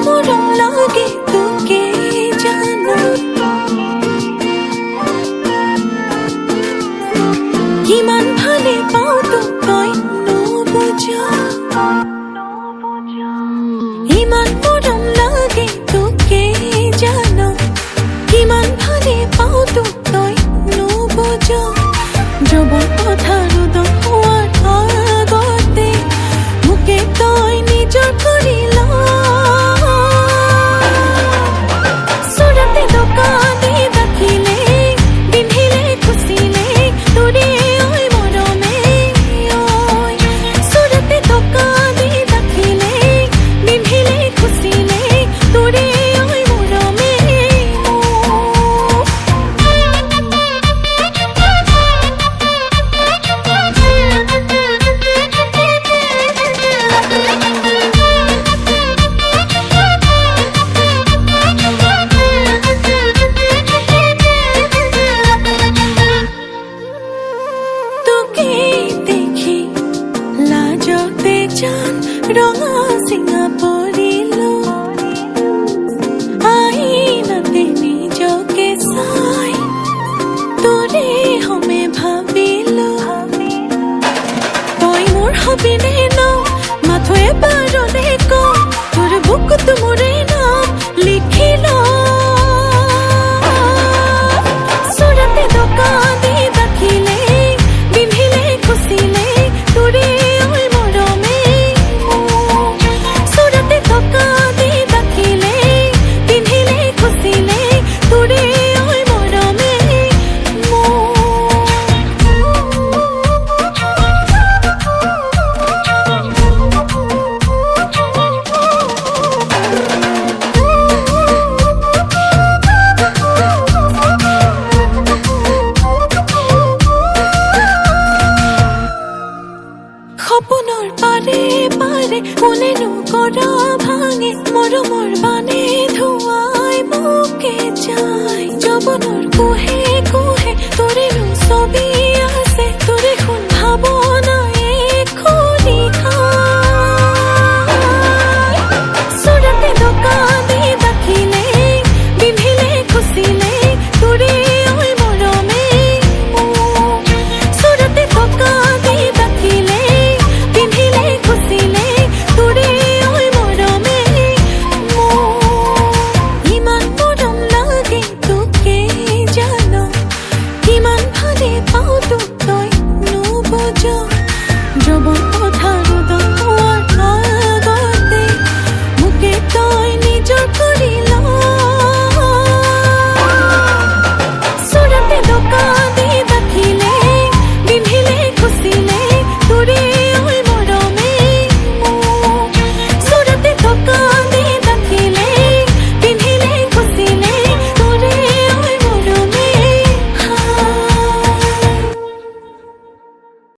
মরম লাগে তোকে জানো কিমান ভালে পাও তোক তই নুবুজা ইমান মরম লাগে তোকে জানো কিমান ভালে পাও তোক তই নুবুজা যবৰ কথা ৰুদন হোৱাৰ আগতে মোকে তই নিজৰ কৰি ল চুৰাতে দোকানী দেখিলে পিন্ধিলে খুচিলে তোৰে ঐ মৰমে ঐ চুৰাতে দোকানী দেখিলে পিন্ধিলে খুচিলে তোৰে ঐ মৰমে তোকে দেখি লাজতে জান ৰঙা চিঙা পৰিলো আইনাতে নিজকে চাই তোৰে হমে ভাবিলো তই মোৰ হবিনে ন মাথোৱে পাৰলে ক তোৰ বুকুত মোৰে নাম লিখিল চুৰাতে দোকানী দেখিলে পিন্ধিলে খুচিলে তোৰে ঐ মৰমে চুৰাতে দোকানী দেখিলে পিন্ধিলে খুচিলে তোৰে ঐ মৰমে সপোনৰ পাৰে পাৰে কোনেনো কৰা ভাঙে মৰমৰ বানে ধুৱাই মোকে যায় যৌৱনৰ